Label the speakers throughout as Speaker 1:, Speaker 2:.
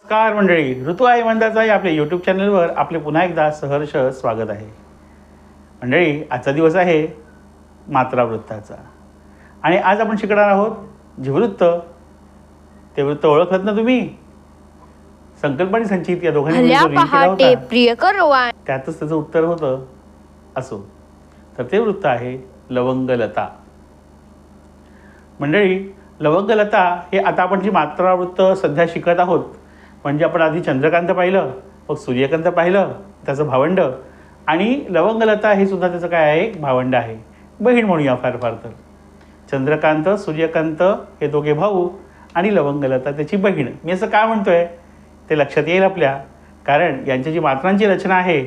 Speaker 1: नमस्कार मंडळी, ऋतू आयमंदाचा या आपल्या यूट्यूब चॅनलवर आपले पुन्हा एकदा सहर्ष स्वागत आहे. मंडळी, आजचा दिवस आहे मात्रा वृत्ताचा आणि आज आपण शिकणार आहोत जीववृत्त. ते वृत्त ओळखत ना तुम्ही? संकल्प आणि संचित या दोघांनी त्यातच त्याचं उत्तर होतं असो. तर ते वृत्त आहे लवंगलता. मंडळी, लवंगलता हे आता आपण जी मात्रा वृत्त सध्या शिकत आहोत, म्हणजे आपण आधी चंद्रकांत पाहिलं, मग सूर्यकांत पाहिलं, त्याचं भावंड, आणि लवंगलता हे सुद्धा त्याचं काय आहे, एक भावंड आहे, बहीण म्हणूया फार फार तर. चंद्रकांत सूर्यकांत हे दोघे भाऊ आणि लवंगलता त्याची बहीण. मी असं काय म्हणतोय ते लक्षात येईल आपल्या, कारण यांची जी मात्रांची रचना आहे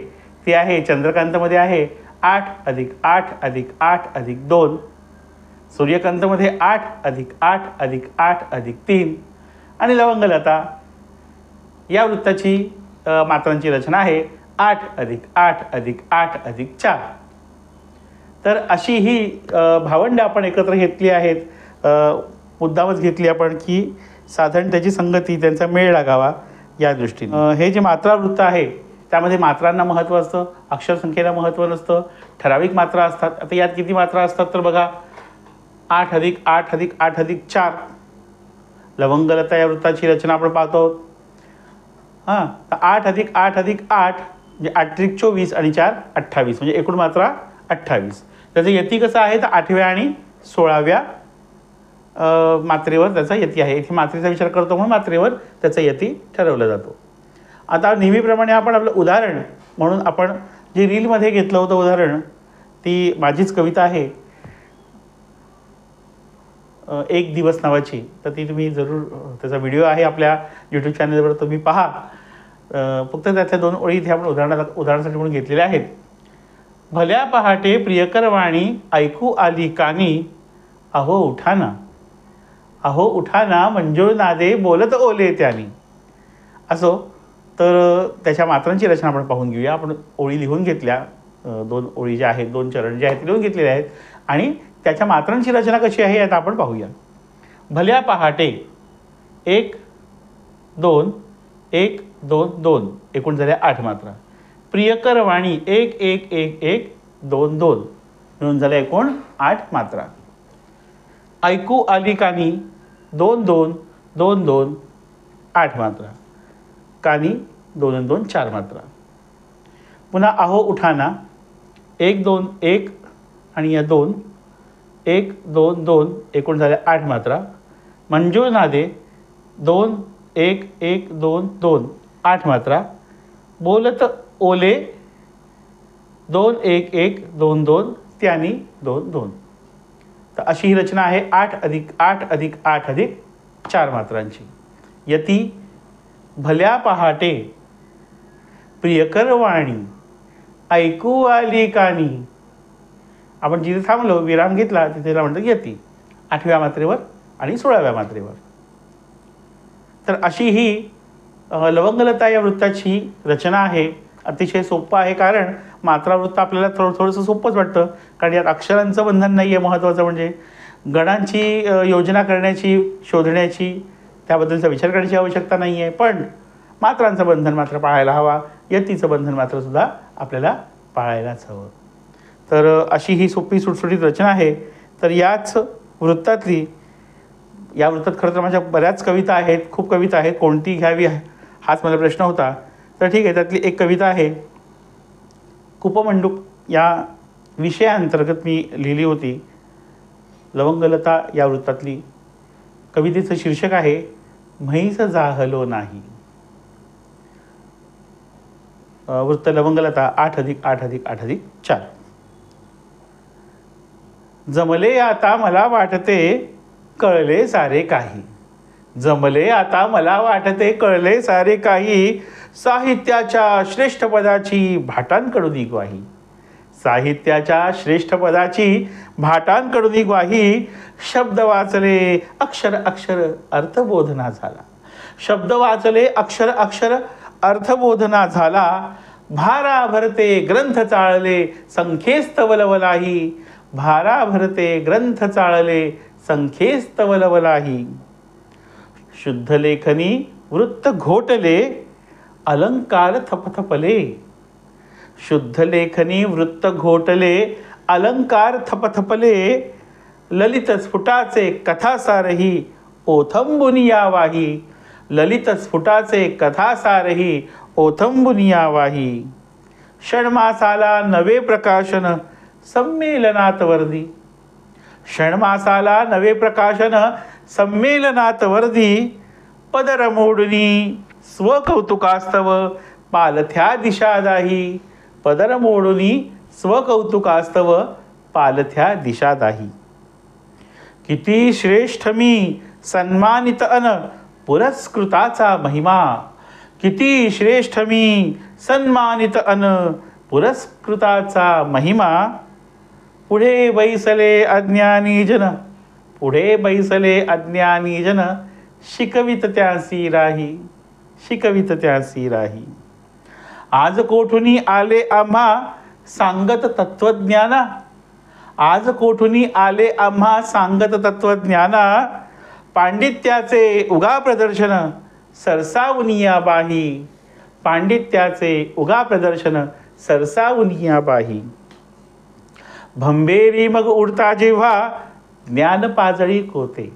Speaker 1: ती आहे, चंद्रकांतमध्ये आहे 8 + 8 + 8 + 2, सूर्यकांतमध्ये 8 + 8 + 8 + 3, आणि लवंगलता या वृत्ताची मात्रांची रचना आहे 8 + 8 + 8 + 4. तर अशी ही भावंड आपण एकत्र घेतली आहेत. मुद्दामच घेतली आपण की साधारण त्याची संगती, त्यांचा मेळ लागावा या दृष्टीने. हे जे मात्रा वृत्त आहे त्यामध्ये मात्रांना महत्त्व असतं, अक्षरसंख्येला महत्त्व नसतं, ठराविक मात्रा असतात. आता यात किती मात्रा असतात तर बघा, 8 + 8 + 8 + 4. लवंगलता या वृत्ताची रचना आपण पाहतो. हां, 8 + 8 + 8 म्हणजे 8 × 24 आणि 4 = 28, म्हणजे एकूण मात्रा 28. त्याचं यती कसं आहे तर 8व्या आणि 16व्या मात्रेवर त्याचा यती आहे. इथे मात्रेचा विचार करतो म्हणून मात्रेवर त्याचा यती ठरवला जातो. आता नेहमीप्रमाणे आपण आपलं उदाहरण म्हणून आपण जे रीलमध्ये घेतलं होतं उदाहरण, ती माझीच कविता आहे, एक दिवस नावाची. तर ती तुम्ही जरूर, त्याचा व्हिडिओ आहे आपल्या यूट्यूब चॅनलवर, तुम्ही पहा. फक्त त्यातल्या 2 ओळी इथे आपण उदाहरणासाठी म्हणून घेतलेल्या आहेत. भल्या पहाटे प्रियकर वाणी ऐकू आली कानी, अहो उठाना, अहो उठाना, मंजूळ नादे बोलत ओले त्यानी. असो, तर त्याच्या मात्रांची रचना आपण पाहून घेऊया. आपण ओळी लिहून घेतल्या, 2 ओळी ज्या आहेत, 2 चरण जे आहेत ते लिहून घेतलेले आहेत, आणि त्याच्या मात्रांची रचना कशी आहे आता आपण पाहूया. भल्या पहाटे 1 2 1 2 2, एकूण झाल्या 8 मात्रा. प्रियकर वाणी 1 1 1 1 2 2, मिळून झाल्या एकूण 8 मात्रा. ऐकू आली कानी 2 2 2 2, 8 मात्रा. कानी 2 2 4 मात्रा. पुन्हा अहो उठाना 1 2 1 आणि या 2 1 2 2, एकूण झाल्या 8 मात्रा. मंजूळ नादे 2 1 1 2 2, 8 मात्रा. बोलत ओले 2 1 1 2 2, त्यानी 2 2. तर अशी ही रचना आहे 8 + 8 + 8 + 4 मात्रांची. यती भल्या पहाटे प्रियकर वाणी ऐकू आली कानी. आपण जिथे थांबलो, विराम घेतला, तिथे त्याला म्हणतात यती, 8व्या मात्रेवर आणि 16व्या मात्रेवर. तर अशी ही लवंगलता या वृत्ताची रचना आहे. अतिशय सोपं आहे, कारण मात्रा वृत्त आपल्याला थोडंसं सोपंच वाटतं, कारण यात अक्षरांचं बंधन नाही आहे. महत्त्वाचं म्हणजे गणांची योजना करण्याची, शोधण्याची, त्याबद्दलचा विचार करण्याची आवश्यकता नाही आहे. पण मात्रांचं बंधन मात्र पाळायला हवा, यतीचं बंधन मात्रसुद्धा आपल्याला पाळायलाच हवं. तर अशी ही सोपी सुटसुटीत रचना आहे. तर याच वृत्तातली, या वृत्तात खरं तर माझ्या बऱ्याच कविता आहेत, खूप कविता आहेत, कोणती घ्यावी हाच मला प्रश्न होता. तर ठीक आहे, त्यातली एक कविता आहे, कूपमंडूक या विषयाअंतर्गत मी लिहिली होती. लवंगलता या वृत्तातली कवितेचं शीर्षक आहे म्हैस जाहलो नाही. वृत्त लवंगलता 8 + 8 + 8 + 4. जमले आता मला वाटते कळले सारे काही, जमले आता मला वाटते कळले सारे काही, साहित्याच्या श्रेष्ठ पदाची भाटांकडून ग्वाही, साहित्याच्या श्रेष्ठ पदाची भाटांकडून ग्वाही. शब्द वाचले अक्षर अक्षर अर्थबोधना झाला, शब्द वाचले अक्षर अक्षर अर्थबोधना झाला. भारा भरते ग्रंथ चाळले संख्येस्तवलवलाही, भारा भरते ग्रंथ चाळले संख्येस्तवलवलाही. शुद्ध लेखनी वृत्त घोटले अलंकार थपथपले. शुद्ध लेखनी वृत्त घोटले अलंकार थपथपले. ललित स्फुटाचे कथासारही ओथंबुनिया वाही. ललित स्फुटाचे कथासारही ओथंबुनिया वाही. षण्मासाला नवे प्रकाशन संमेलनात वर्दी. षण्मासाला नवे प्रकाशन संमेलनात वर्दी. पदर मोडणी स्वकौतुकास्तव पालथ्या दिशा दाही. पदर मोडणी स्वकौतुकास्तव पालथ्या दिशा दाही. किती श्रेष्ठ मी सन्मानित अन पुरस्कृताचा महिमा. किती श्रेष्ठ मी सन्मानित अन पुरस्कृताचा महिमा. पुढे बैसले अज्ञानी जन. पुढे बैसले अज्ञानी जन. शिकवित त्यासी राही. शिकवित त्यासी राही. आज कोठुनी आले आम्हा सांगत तत्वज्ञाना. आज कोठुनी आले आम्हा सांगत तत्वज्ञाना. पांडित्याचे उगा प्रदर्शन सरसावनिया बाही. पांडित्याचे उगा प्रदर्शन सरसावनिया बाही. भंबेरी मग उडता जेव्हा ज्ञान पाजळी कोते.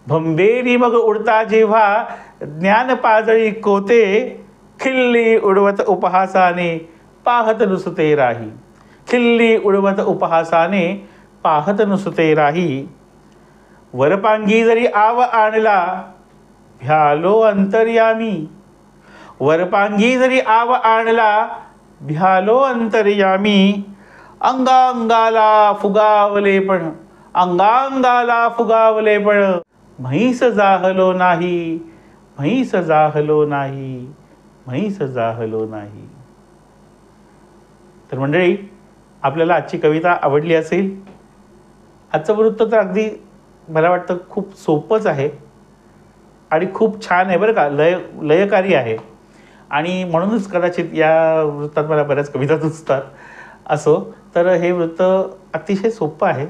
Speaker 1: भंबेरी मग उडता जेव्हा ज्ञान पाजळी कोते. खिल्ली उडवत उपहासाने पाहत नुसते राही. खिल्ली उडवत उपहासाने पाहत नुसते राही. वरपांगी जरी आव आणला भ्यालो अंतर्यामी. वरपांगी जरी आव आणला भ्यालो अंतर्यामी. अंगांगाला फुगावले पण अंगांगाला फुगावले पण म्हैस जाहलो नाही. म्हैस जाहलो नाही. म्हैस जाहलो नाही. तर मंडळी, आपल्याला आजची कविता आवडली असेल. आजचं वृत्त तर अगदी मला वाटतं खूप सोपंच आहे आणि खूप छान आहे बरं का. लयकारी आहे आणि म्हणूनच कदाचित या वृत्तात मला बऱ्याच कविता सुचतात. असो, तर हे वृत्त अतिशय सोपं आहे.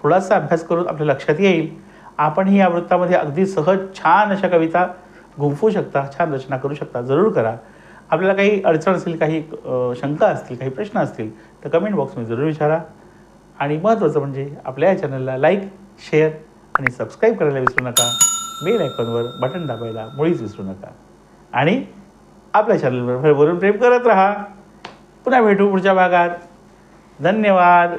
Speaker 1: थोडासा अभ्यास करून आपल्या लक्षात येईल. आपणही या वृत्तामध्ये अगदी सहज छान अशा कविता गुंफू शकता, छान रचना करू शकता. जरूर करा. आपल्याला काही अडचण असेल, काही शंका असतील, काही प्रश्न असतील तर कमेंट बॉक्समध्ये जरूर विचारा. आणि महत्त्वाचं म्हणजे आपल्या या चॅनलला लाईक, शेअर आणि सबस्क्राईब करायला विसरू नका. बेल आयकॉनवर बटन दाबायला मुळीच विसरू नका. आणि आपल्या चॅनलवर भरभरून प्रेम करत राहा. पुन्हा भेटू पुढच्या भागात. धन्यवाद.